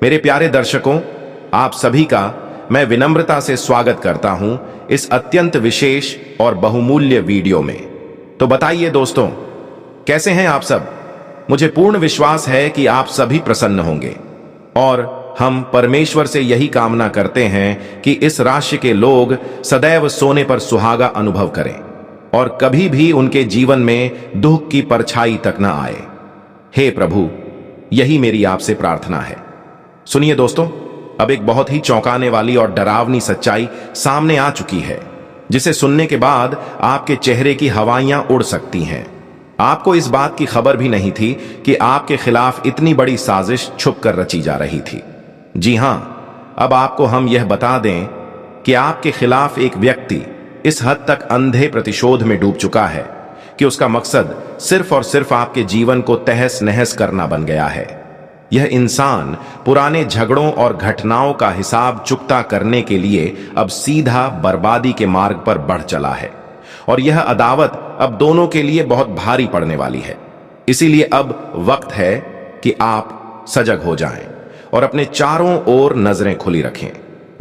मेरे प्यारे दर्शकों, आप सभी का मैं विनम्रता से स्वागत करता हूं इस अत्यंत विशेष और बहुमूल्य वीडियो में। तो बताइए दोस्तों, कैसे हैं आप सब? मुझे पूर्ण विश्वास है कि आप सभी प्रसन्न होंगे और हम परमेश्वर से यही कामना करते हैं कि इस राशि के लोग सदैव सोने पर सुहागा अनुभव करें और कभी भी उनके जीवन में दुख की परछाई तक न आए। हे प्रभु, यही मेरी आपसे प्रार्थना है। सुनिए दोस्तों, अब एक बहुत ही चौंकाने वाली और डरावनी सच्चाई सामने आ चुकी है, जिसे सुनने के बाद आपके चेहरे की हवाइयां उड़ सकती हैं। आपको इस बात की खबर भी नहीं थी कि आपके खिलाफ इतनी बड़ी साजिश छुप कर रची जा रही थी। जी हां, अब आपको हम यह बता दें कि आपके खिलाफ एक व्यक्ति इस हद तक अंधे प्रतिशोध में डूब चुका है कि उसका मकसद सिर्फ और सिर्फ आपके जीवन को तहस नहस करना बन गया है। यह इंसान पुराने झगड़ों और घटनाओं का हिसाब चुकता करने के लिए अब सीधा बर्बादी के मार्ग पर बढ़ चला है और यह अदावत अब दोनों के लिए बहुत भारी पड़ने वाली है। इसीलिए अब वक्त है कि आप सजग हो जाएं और अपने चारों ओर नजरें खुली रखें।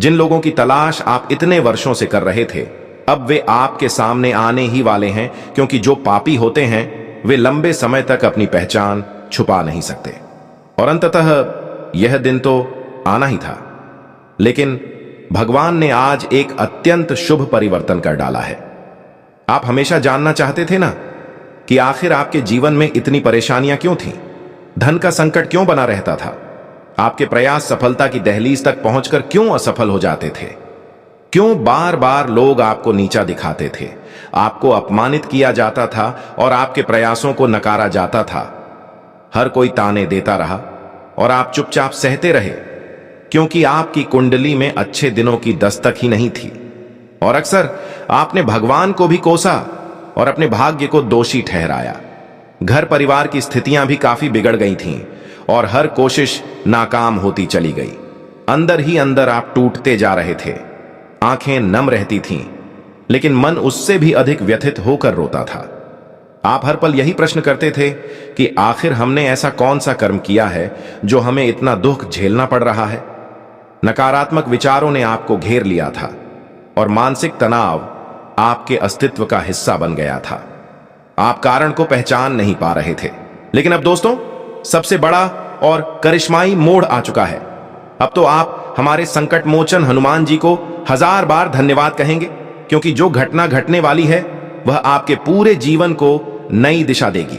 जिन लोगों की तलाश आप इतने वर्षों से कर रहे थे, अब वे आपके सामने आने ही वाले हैं, क्योंकि जो पापी होते हैं वे लंबे समय तक अपनी पहचान छुपा नहीं सकते। और अंततः यह दिन तो आना ही था, लेकिन भगवान ने आज एक अत्यंत शुभ परिवर्तन कर डाला है। आप हमेशा जानना चाहते थे ना कि आखिर आपके जीवन में इतनी परेशानियां क्यों थीं? धन का संकट क्यों बना रहता था? आपके प्रयास सफलता की दहलीज तक पहुंचकर क्यों असफल हो जाते थे? क्यों बार बार लोग आपको नीचा दिखाते थे, आपको अपमानित किया जाता था और आपके प्रयासों को नकारा जाता था? हर कोई ताने देता रहा और आप चुपचाप सहते रहे, क्योंकि आपकी कुंडली में अच्छे दिनों की दस्तक ही नहीं थी। और अक्सर आपने भगवान को भी कोसा और अपने भाग्य को दोषी ठहराया। घर परिवार की स्थितियां भी काफी बिगड़ गई थीं और हर कोशिश नाकाम होती चली गई। अंदर ही अंदर आप टूटते जा रहे थे। आंखें नम रहती थीं, लेकिन मन उससे भी अधिक व्यथित होकर रोता था। आप हर पल यही प्रश्न करते थे कि आखिर हमने ऐसा कौन सा कर्म किया है जो हमें इतना दुख झेलना पड़ रहा है। नकारात्मक विचारों ने आपको घेर लिया था और मानसिक तनाव आपके अस्तित्व का हिस्सा बन गया था। आप कारण को पहचान नहीं पा रहे थे। लेकिन अब दोस्तों, सबसे बड़ा और करिश्माई मोड़ आ चुका है। अब तो आप हमारे संकट मोचन हनुमान जी को 1000 बार धन्यवाद कहेंगे, क्योंकि जो घटना घटने वाली है वह आपके पूरे जीवन को नई दिशा देगी।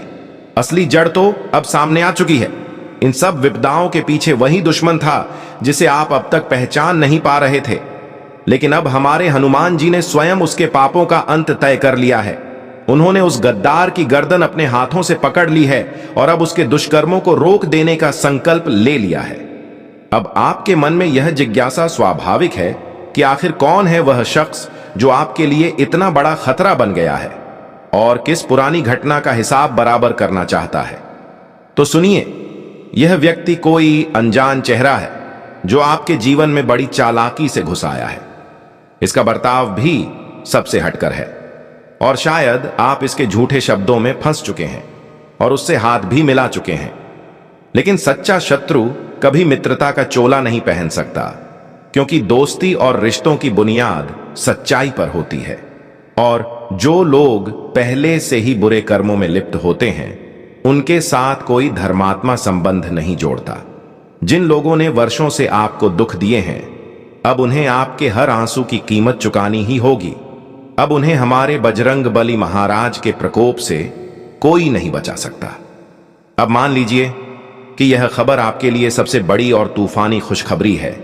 असली जड़ तो अब सामने आ चुकी है। इन सब विपदाओं के पीछे वही दुश्मन था जिसे आप अब तक पहचान नहीं पा रहे थे, लेकिन अब हमारे हनुमान जी ने स्वयं उसके पापों का अंत तय कर लिया है। उन्होंने उस गद्दार की गर्दन अपने हाथों से पकड़ ली है और अब उसके दुष्कर्मों को रोक देने का संकल्प ले लिया है। अब आपके मन में यह जिज्ञासा स्वाभाविक है कि आखिर कौन है वह शख्स जो आपके लिए इतना बड़ा खतरा बन गया है और किस पुरानी घटना का हिसाब बराबर करना चाहता है। तो सुनिए, यह व्यक्ति कोई अनजान चेहरा है जो आपके जीवन में बड़ी चालाकी से घुस आया है। इसका बर्ताव भी सबसे हटकर है और शायद आप इसके झूठे शब्दों में फंस चुके हैं और उससे हाथ भी मिला चुके हैं। लेकिन सच्चा शत्रु कभी मित्रता का चोला नहीं पहन सकता, क्योंकि दोस्ती और रिश्तों की बुनियाद सच्चाई पर होती है। और जो लोग पहले से ही बुरे कर्मों में लिप्त होते हैं, उनके साथ कोई धर्मात्मा संबंध नहीं जोड़ता। जिन लोगों ने वर्षों से आपको दुख दिए हैं, अब उन्हें आपके हर आंसू की कीमत चुकानी ही होगी। अब उन्हें हमारे बजरंग बली महाराज के प्रकोप से कोई नहीं बचा सकता। अब मान लीजिए कि यह खबर आपके लिए सबसे बड़ी और तूफानी खुशखबरी है,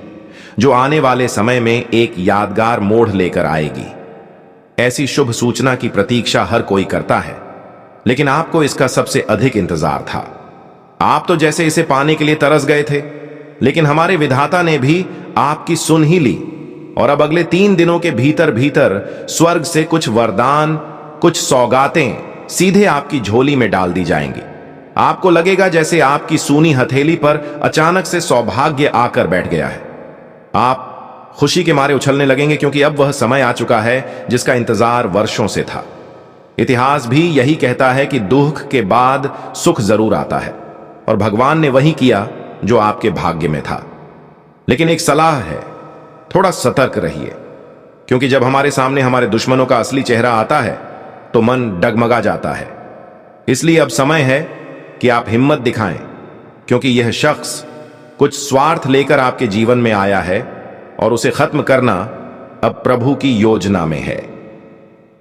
जो आने वाले समय में एक यादगार मोड़ लेकर आएगी। ऐसी शुभ सूचना की प्रतीक्षा हर कोई करता है, लेकिन आपको इसका सबसे अधिक इंतजार था। आप तो जैसे इसे पाने के लिए तरस गए थे, लेकिन हमारे विधाता ने भी आपकी सुन ही ली और अब अगले 3 दिनों के भीतर भीतर स्वर्ग से कुछ वरदान, कुछ सौगातें सीधे आपकी झोली में डाल दी जाएंगी। आपको लगेगा जैसे आपकी सूनी हथेली पर अचानक से सौभाग्य आकर बैठ गया है। आप खुशी के मारे उछलने लगेंगे, क्योंकि अब वह समय आ चुका है जिसका इंतजार वर्षों से था। इतिहास भी यही कहता है कि दुख के बाद सुख जरूर आता है, और भगवान ने वही किया जो आपके भाग्य में था। लेकिन एक सलाह है, थोड़ा सतर्क रहिए, क्योंकि जब हमारे सामने हमारे दुश्मनों का असली चेहरा आता है तो मन डगमगा जाता है। इसलिए अब समय है कि आप हिम्मत दिखाएं, क्योंकि यह शख्स कुछ स्वार्थ लेकर आपके जीवन में आया है और उसे खत्म करना अब प्रभु की योजना में है।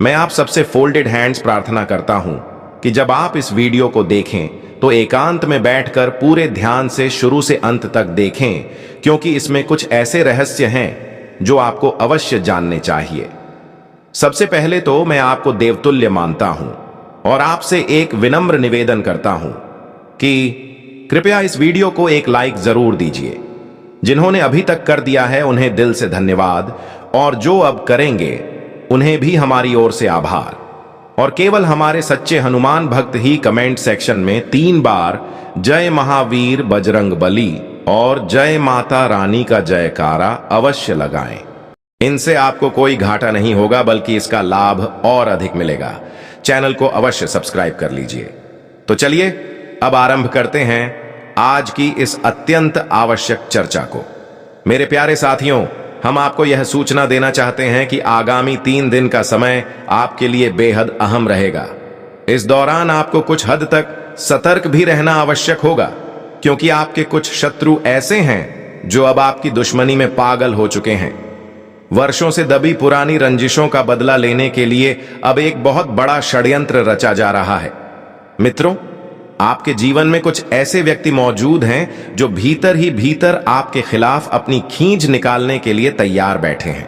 मैं आप सबसे फोल्डेड हैंड्स प्रार्थना करता हूं कि जब आप इस वीडियो को देखें तो एकांत में बैठकर पूरे ध्यान से शुरू से अंत तक देखें, क्योंकि इसमें कुछ ऐसे रहस्य हैं जो आपको अवश्य जानने चाहिए। सबसे पहले तो मैं आपको देवतुल्य मानता हूं और आपसे एक विनम्र निवेदन करता हूं कि कृपया इस वीडियो को एक लाइक जरूर दीजिए। जिन्होंने अभी तक कर दिया है उन्हें दिल से धन्यवाद, और जो अब करेंगे उन्हें भी हमारी ओर से आभार। और केवल हमारे सच्चे हनुमान भक्त ही कमेंट सेक्शन में 3 बार जय महावीर बजरंग बली और जय माता रानी का जयकारा अवश्य लगाएं। इनसे आपको कोई घाटा नहीं होगा, बल्कि इसका लाभ और अधिक मिलेगा। चैनल को अवश्य सब्सक्राइब कर लीजिए। तो चलिए अब आरंभ करते हैं आज की इस अत्यंत आवश्यक चर्चा को। मेरे प्यारे साथियों, हम आपको यह सूचना देना चाहते हैं कि आगामी 3 दिन का समय आपके लिए बेहद अहम रहेगा। इस दौरान आपको कुछ हद तक सतर्क भी रहना आवश्यक होगा, क्योंकि आपके कुछ शत्रु ऐसे हैं जो अब आपकी दुश्मनी में पागल हो चुके हैं। वर्षों से दबी पुरानी रंजिशों का बदला लेने के लिए अब एक बहुत बड़ा षड्यंत्र रचा जा रहा है। मित्रों, आपके जीवन में कुछ ऐसे व्यक्ति मौजूद हैं जो भीतर ही भीतर आपके खिलाफ अपनी खींच निकालने के लिए तैयार बैठे हैं।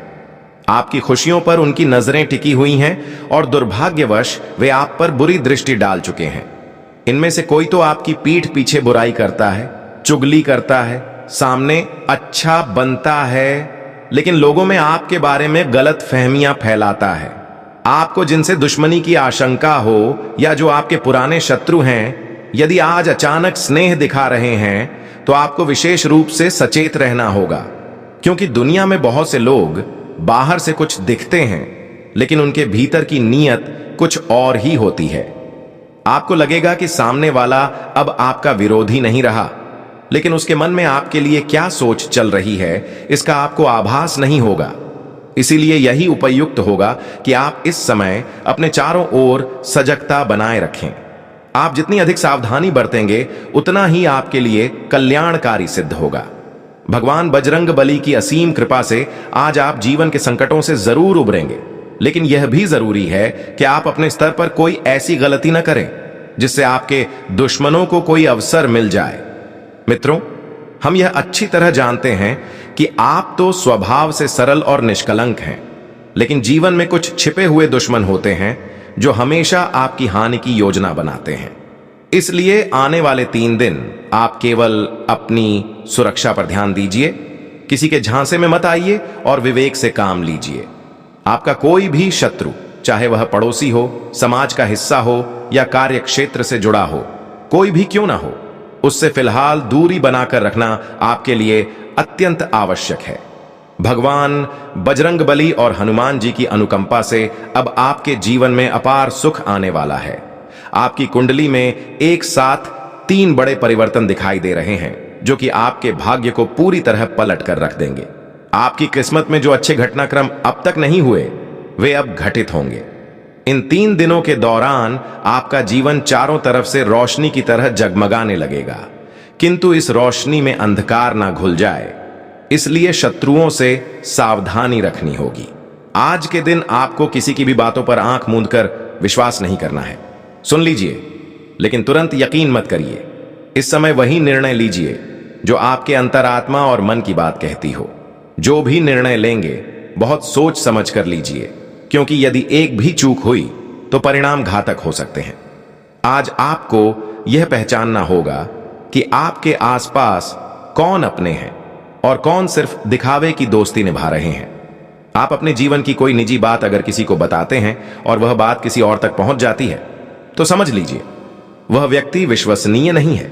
आपकी खुशियों पर उनकी नजरें टिकी हुई हैं और दुर्भाग्यवश वे आप पर बुरी दृष्टि डाल चुके हैं। इनमें से कोई तो आपकी पीठ पीछे बुराई करता है, चुगली करता है, सामने अच्छा बनता है, लेकिन लोगों में आपके बारे में गलत फहमियां फैलाता है। आपको जिनसे दुश्मनी की आशंका हो या जो आपके पुराने शत्रु हैं, यदि आज अचानक स्नेह दिखा रहे हैं तो आपको विशेष रूप से सचेत रहना होगा, क्योंकि दुनिया में बहुत से लोग बाहर से कुछ दिखते हैं लेकिन उनके भीतर की नीयत कुछ और ही होती है। आपको लगेगा कि सामने वाला अब आपका विरोधी नहीं रहा, लेकिन उसके मन में आपके लिए क्या सोच चल रही है इसका आपको आभास नहीं होगा। इसीलिए यही उपयुक्त होगा कि आप इस समय अपने चारों ओर सजगता बनाए रखें। आप जितनी अधिक सावधानी बरतेंगे उतना ही आपके लिए कल्याणकारी सिद्ध होगा। भगवान बजरंग बली की असीम कृपा से आज आप जीवन के संकटों से जरूर उबरेंगे, लेकिन यह भी जरूरी है कि आप अपने स्तर पर कोई ऐसी गलती न करें जिससे आपके दुश्मनों को कोई अवसर मिल जाए। मित्रों, हम यह अच्छी तरह जानते हैं कि आप तो स्वभाव से सरल और निष्कलंक हैं, लेकिन जीवन में कुछ छिपे हुए दुश्मन होते हैं जो हमेशा आपकी हानि की योजना बनाते हैं। इसलिए आने वाले 3 दिन आप केवल अपनी सुरक्षा पर ध्यान दीजिए, किसी के झांसे में मत आइए और विवेक से काम लीजिए। आपका कोई भी शत्रु, चाहे वह पड़ोसी हो, समाज का हिस्सा हो या कार्य क्षेत्र से जुड़ा हो, कोई भी क्यों ना हो, उससे फिलहाल दूरी बनाकर रखना आपके लिए अत्यंत आवश्यक है। भगवान बजरंग बली और हनुमान जी की अनुकंपा से अब आपके जीवन में अपार सुख आने वाला है। आपकी कुंडली में एक साथ 3 बड़े परिवर्तन दिखाई दे रहे हैं जो कि आपके भाग्य को पूरी तरह पलट कर रख देंगे। आपकी किस्मत में जो अच्छे घटनाक्रम अब तक नहीं हुए वे अब घटित होंगे। इन 3 दिनों के दौरान आपका जीवन चारों तरफ से रोशनी की तरह जगमगाने लगेगा, किंतु इस रोशनी में अंधकार ना घुल जाए, इसलिए शत्रुओं से सावधानी रखनी होगी। आज के दिन आपको किसी की भी बातों पर आंख मूंदकर विश्वास नहीं करना है। सुन लीजिए, लेकिन तुरंत यकीन मत करिए। इस समय वही निर्णय लीजिए जो आपके अंतरात्मा और मन की बात कहती हो। जो भी निर्णय लेंगे बहुत सोच समझ कर लीजिए, क्योंकि यदि एक भी चूक हुई तो परिणाम घातक हो सकते हैं। आज आपको यह पहचानना होगा कि आपके आसपास कौन अपने हैं और कौन सिर्फ दिखावे की दोस्ती निभा रहे हैं। आप अपने जीवन की कोई निजी बात अगर किसी को बताते हैं और वह बात किसी और तक पहुंच जाती है तो समझ लीजिए वह व्यक्ति विश्वसनीय नहीं है।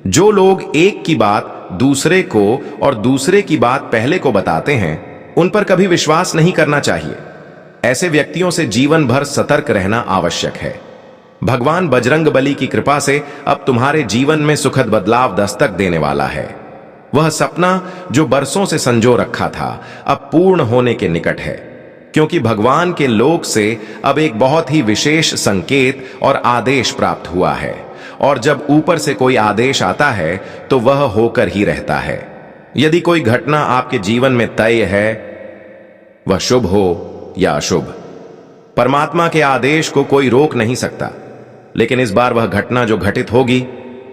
जो लोग एक की बात दूसरे को और दूसरे की बात पहले को बताते हैं उन पर कभी विश्वास नहीं करना चाहिए। ऐसे व्यक्तियों से जीवन भर सतर्क रहना आवश्यक है। भगवान बजरंग बली की कृपा से अब तुम्हारे जीवन में सुखद बदलाव दस्तक देने वाला है। वह सपना जो बरसों से संजो रखा था अब पूर्ण होने के निकट है, क्योंकि भगवान के लोक से अब एक बहुत ही विशेष संकेत और आदेश प्राप्त हुआ है। और जब ऊपर से कोई आदेश आता है तो वह होकर ही रहता है। यदि कोई घटना आपके जीवन में तय है, वह शुभ हो या अशुभ, परमात्मा के आदेश को कोई रोक नहीं सकता। लेकिन इस बार वह घटना जो घटित होगी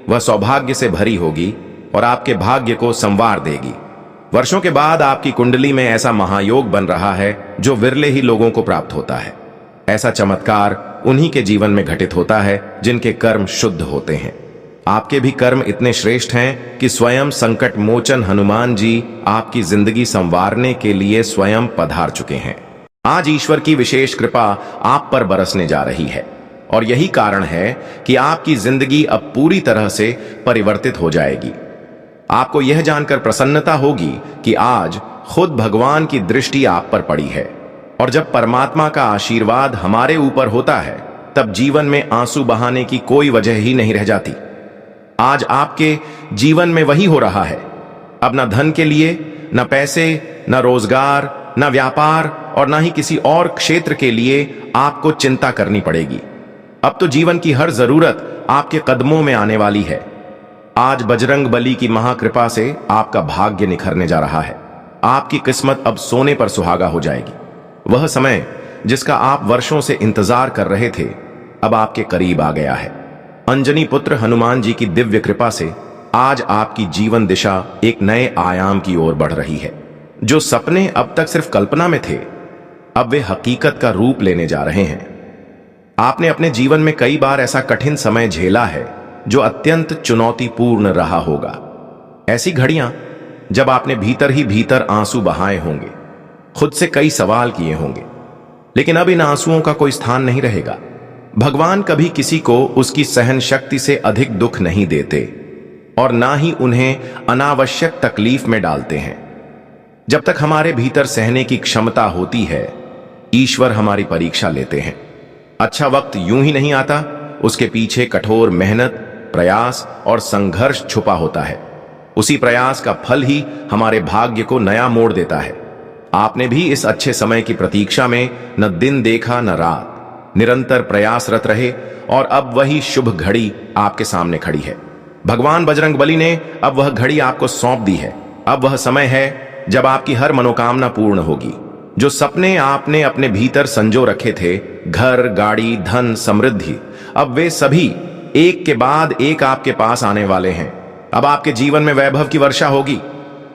वह सौभाग्य से भरी होगी और आपके भाग्य को संवार देगी। वर्षों के बाद आपकी कुंडली में ऐसा महायोग बन रहा है जो विरले ही लोगों को प्राप्त होता है। ऐसा चमत्कार उन्हीं के जीवन में घटित होता है जिनके कर्म शुद्ध होते हैं। आपके भी कर्म इतने श्रेष्ठ हैं कि स्वयं संकट मोचन हनुमान जी आपकी जिंदगी संवारने के लिए स्वयं पधार चुके हैं। आज ईश्वर की विशेष कृपा आप पर बरसने जा रही है और यही कारण है कि आपकी जिंदगी अब पूरी तरह से परिवर्तित हो जाएगी। आपको यह जानकर प्रसन्नता होगी कि आज खुद भगवान की दृष्टि आप पर पड़ी है। और जब परमात्मा का आशीर्वाद हमारे ऊपर होता है तब जीवन में आंसू बहाने की कोई वजह ही नहीं रह जाती। आज आपके जीवन में वही हो रहा है। अब न धन के लिए, न पैसे, न रोजगार, न व्यापार और न ही किसी और क्षेत्र के लिए आपको चिंता करनी पड़ेगी। अब तो जीवन की हर जरूरत आपके कदमों में आने वाली है। आज बजरंग बली की महाकृपा से आपका भाग्य निखरने जा रहा है। आपकी किस्मत अब सोने पर सुहागा हो जाएगी। वह समय जिसका आप वर्षों से इंतजार कर रहे थे अब आपके करीब आ गया है। अंजनी पुत्र हनुमान जी की दिव्य कृपा से आज आपकी जीवन दिशा एक नए आयाम की ओर बढ़ रही है। जो सपने अब तक सिर्फ कल्पना में थे अब वे हकीकत का रूप लेने जा रहे हैं। आपने अपने जीवन में कई बार ऐसा कठिन समय झेला है जो अत्यंत चुनौतीपूर्ण रहा होगा। ऐसी घड़ियां जब आपने भीतर ही भीतर आंसू बहाए होंगे, खुद से कई सवाल किए होंगे, लेकिन अब इन आंसुओं का कोई स्थान नहीं रहेगा। भगवान कभी किसी को उसकी सहन शक्ति से अधिक दुख नहीं देते और ना ही उन्हें अनावश्यक तकलीफ में डालते हैं। जब तक हमारे भीतर सहने की क्षमता होती है, ईश्वर हमारी परीक्षा लेते हैं। अच्छा वक्त यूं ही नहीं आता, उसके पीछे कठोर मेहनत, प्रयास और संघर्ष छुपा होता है। उसी प्रयास का फल ही हमारे भाग्य को नया मोड़ देता है। आपने भी इस अच्छे समय की प्रतीक्षा में न दिन देखा न रात, निरंतर प्रयासरत रहे और अब वही शुभ घड़ी आपके सामने खड़ी है। भगवान बजरंग बली ने अब वह घड़ी आपको सौंप दी है। अब वह समय है जब आपकी हर मनोकामना पूर्ण होगी। जो सपने आपने अपने भीतर संजो रखे थे, घर, गाड़ी, धन, समृद्धि, अब वे सभी एक के बाद एक आपके पास आने वाले हैं। अब आपके जीवन में वैभव की वर्षा होगी।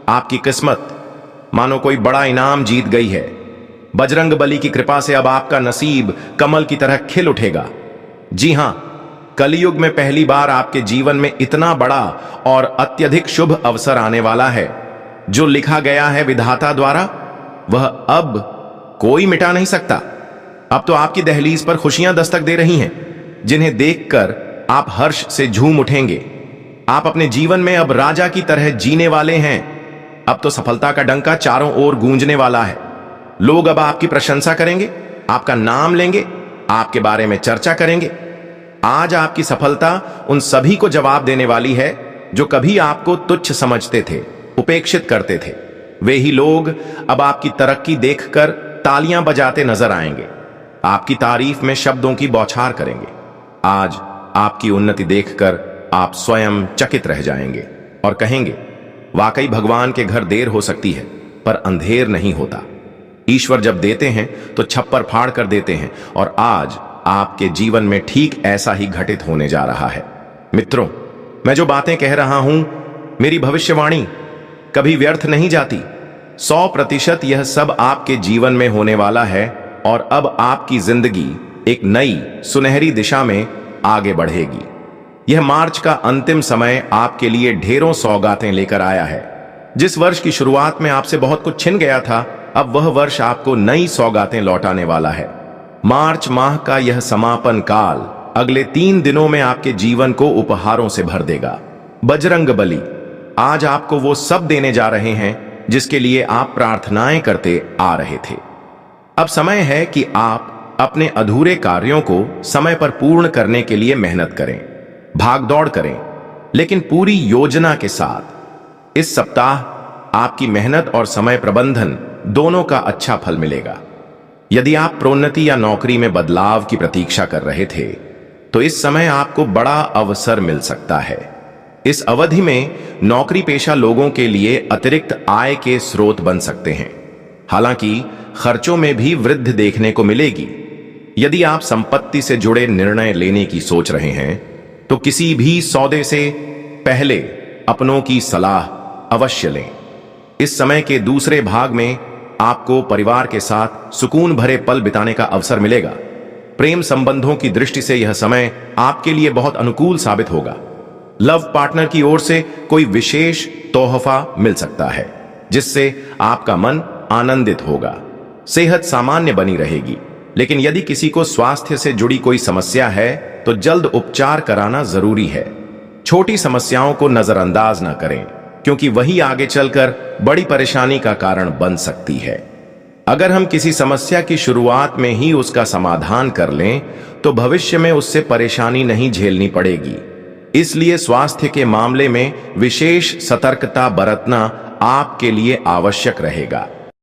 आपकी किस्मत मानो कोई बड़ा इनाम जीत गई है। बजरंग बली की कृपा से अब आपका नसीब कमल की तरह खिल उठेगा। जी हां, कलयुग में पहली बार आपके जीवन में इतना बड़ा और अत्यधिक शुभ अवसर आने वाला है। जो लिखा गया है विधाता द्वारा वह अब कोई मिटा नहीं सकता। अब तो आपकी दहलीज पर खुशियां दस्तक दे रही हैं, जिन्हें देखकर आप हर्ष से झूम उठेंगे। आप अपने जीवन में अब राजा की तरह जीने वाले हैं। अब तो सफलता का डंका चारों ओर गूंजने वाला है। लोग अब आपकी प्रशंसा करेंगे, आपका नाम लेंगे, आपके बारे में चर्चा करेंगे। आज आपकी सफलता उन सभी को जवाब देने वाली है जो कभी आपको तुच्छ समझते थे, उपेक्षित करते थे। वे ही लोग अब आपकी तरक्की देखकर तालियां बजाते नजर आएंगे, आपकी तारीफ में शब्दों की बौछार करेंगे। आज आपकी उन्नति देखकर आप स्वयं चकित रह जाएंगे और कहेंगे, वाकई भगवान के घर देर हो सकती है पर अंधेर नहीं होता। ईश्वर जब देते हैं तो छप्पर फाड़ कर देते हैं और आज आपके जीवन में ठीक ऐसा ही घटित होने जा रहा है। मित्रों, मैं जो बातें कह रहा हूं, मेरी भविष्यवाणी कभी व्यर्थ नहीं जाती। 100% यह सब आपके जीवन में होने वाला है और अब आपकी जिंदगी एक नई सुनहरी दिशा में आगे बढ़ेगी। यह मार्च का अंतिम समय आपके लिए ढेरों सौगातें लेकर आया है। जिस वर्ष की शुरुआत में आपसे बहुत कुछ छिन गया था, अब वह वर्ष आपको नई सौगातें लौटाने वाला है। मार्च माह का यह समापन काल अगले 3 दिनों में आपके जीवन को उपहारों से भर देगा। बजरंग बली आज आपको वो सब देने जा रहे हैं जिसके लिए आप प्रार्थनाएं करते आ रहे थे। अब समय है कि आप अपने अधूरे कार्यों को समय पर पूर्ण करने के लिए मेहनत करें, भाग दौड़ करें, लेकिन पूरी योजना के साथ। इस सप्ताह आपकी मेहनत और समय प्रबंधन दोनों का अच्छा फल मिलेगा। यदि आप प्रोन्नति या नौकरी में बदलाव की प्रतीक्षा कर रहे थे, तो इस समय आपको बड़ा अवसर मिल सकता है। इस अवधि में नौकरी पेशा लोगों के लिए अतिरिक्त आय के स्रोत बन सकते हैं। हालांकि खर्चों में भी वृद्धि देखने को मिलेगी। यदि आप संपत्ति से जुड़े निर्णय लेने की सोच रहे हैं, तो किसी भी सौदे से पहले अपनों की सलाह अवश्य लें। इस समय के दूसरे भाग में आपको परिवार के साथ सुकून भरे पल बिताने का अवसर मिलेगा। प्रेम संबंधों की दृष्टि से यह समय आपके लिए बहुत अनुकूल साबित होगा। लव पार्टनर की ओर से कोई विशेष तोहफा मिल सकता है, जिससे आपका मन आनंदित होगा। सेहत सामान्य बनी रहेगी, लेकिन यदि किसी को स्वास्थ्य से जुड़ी कोई समस्या है तो जल्द उपचार कराना जरूरी है। छोटी समस्याओं को नजरअंदाज न करें, क्योंकि वही आगे चलकर बड़ी परेशानी का कारण बन सकती है। अगर हम किसी समस्या की शुरुआत में ही उसका समाधान कर लें, तो भविष्य में उससे परेशानी नहीं झेलनी पड़ेगी। इसलिए स्वास्थ्य के मामले में विशेष सतर्कता बरतना आपके लिए आवश्यक रहेगा।